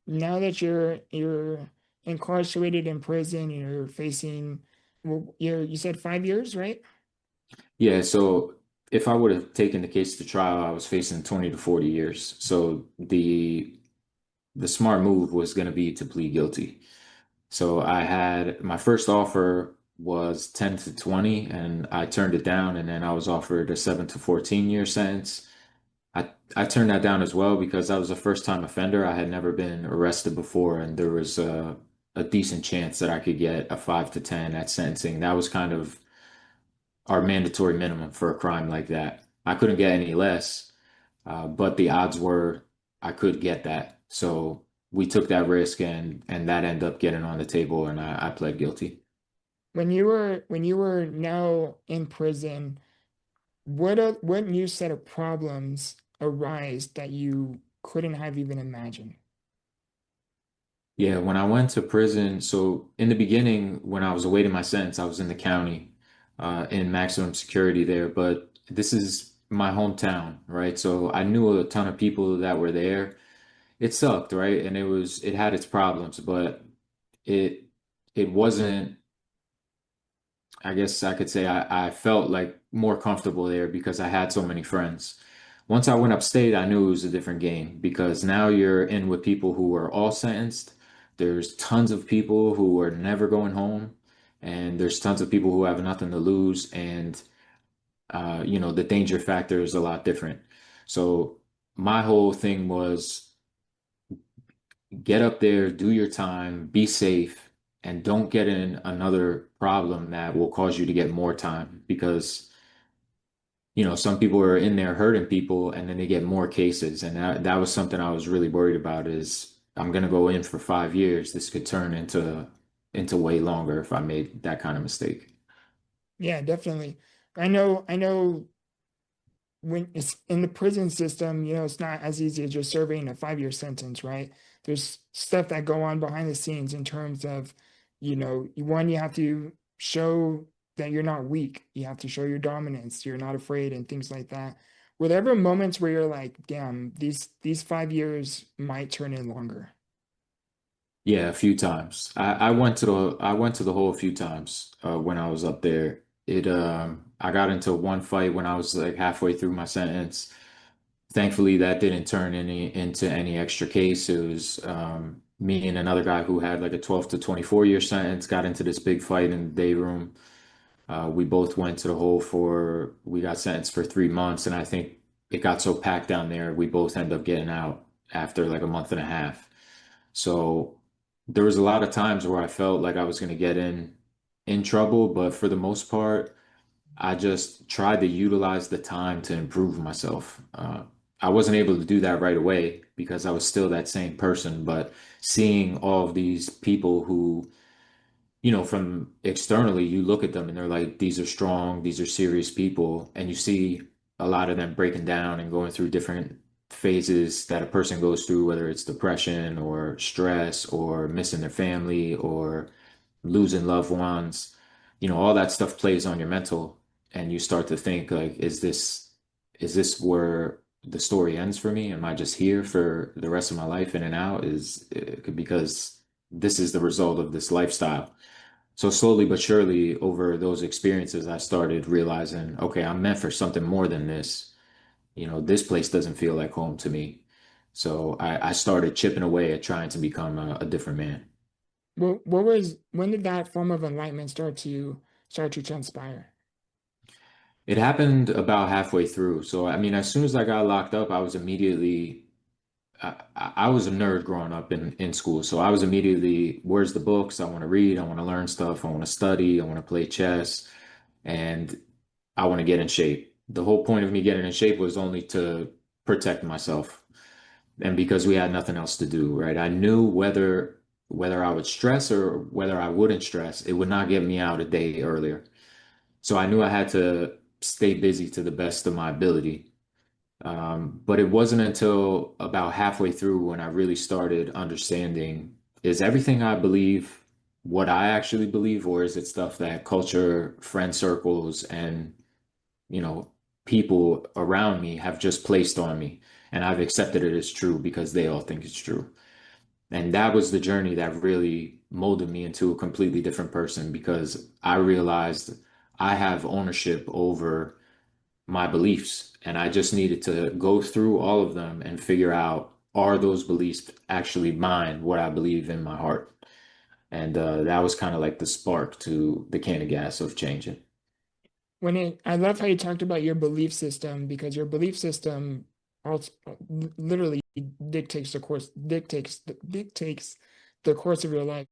Now that you're incarcerated in prison, you're facing, well, you said 5 years, right? Yeah, so if I would have taken the case to trial, I was facing 20 to 40 years. So the smart move was going to be to plead guilty. So I had my first offer was 10 to 20 and I turned it down, and then I was offered a 7 to 14 year sentence. I turned that down as well because I was a first time offender. I had never been arrested before, and there was a decent chance that I could get a 5 to 10 at sentencing. That was kind of our mandatory minimum for a crime like that. I couldn't get any less, but the odds were I could get that. So we took that risk, and that ended up getting on the table, and I pled guilty. When you were now in prison, what new set of problems arise that you couldn't have even imagined? Yeah, when I went to prison, so in the beginning, when I was awaiting my sentence, I was in the county, in maximum security there. But this is my hometown, right? So I knew a ton of people that were there. It sucked, right? And it had its problems, but it it wasn't, I guess I could say I felt like more comfortable there because I had so many friends. Once I went upstate, I knew it was a different game because now you're in with people who are all sentenced. There's tons of people who are never going home, and there's tons of people who have nothing to lose. And the danger factor is a lot different. So my whole thing was get up there, do your time, be safe, and don't get in another problem that will cause you to get more time because, some people are in there hurting people and then they get more cases. And that was something I was really worried about is I'm gonna go in for 5 years. This could turn into way longer if I made that kind of mistake. Yeah, definitely. I know when it's in the prison system, it's not as easy as just serving a 5 year sentence, right? There's stuff that go on behind the scenes in terms of, one, you have to show that you're not weak. You have to show your dominance. You're not afraid and things like that. Were there ever moments where you're like, damn, these 5 years might turn in longer? Yeah, a few times. I went to the hole a few times when I was up there. I got into one fight when I was like halfway through my sentence. Thankfully, that didn't turn into any extra case. It was me and another guy who had like a 12 to 24 year sentence got into this big fight in the day room. We both went to the hole we got sentenced for 3 months, and I think it got so packed down there, we both ended up getting out after like a month and a half. So there was a lot of times where I felt like I was going to get in trouble, but for the most part, I just tried to utilize the time to improve myself. I wasn't able to do that right away because I was still that same person, but seeing all of these people who, from externally, you look at them and they're like, these are strong, these are serious people, and you see a lot of them breaking down and going through different phases that a person goes through, whether it's depression or stress or missing their family or losing loved ones, all that stuff plays on your mental, and you start to think like, is this where the story ends for me? Am I just here for the rest of my life in and out? Because this is the result of this lifestyle. So slowly but surely over those experiences, I started realizing, okay, I'm meant for something more than this. This place doesn't feel like home to me. So I started chipping away at trying to become a different man. When did that form of enlightenment start to transpire? It happened about halfway through. So, I mean, as soon as I got locked up, I was a nerd growing up in school. So I was immediately, where's the books? I want to read. I want to learn stuff. I want to study. I want to play chess. And I want to get in shape. The whole point of me getting in shape was only to protect myself. And because we had nothing else to do, right? I knew whether I would stress or whether I wouldn't stress, it would not get me out a day earlier. So I knew I had to stay busy to the best of my ability. But it wasn't until about halfway through when I really started understanding, is everything I believe what I actually believe, or is it stuff that culture, friend circles, and, you know, people around me have just placed on me, and I've accepted it as true because they all think it's true. And that was the journey that really molded me into a completely different person because I realized I have ownership over my beliefs. And I just needed to go through all of them and figure out, are those beliefs actually mine, what I believe in my heart? And that was kind of like the spark to the can of gas of changing. I love how you talked about your belief system, because your belief system also literally dictates the course of your life.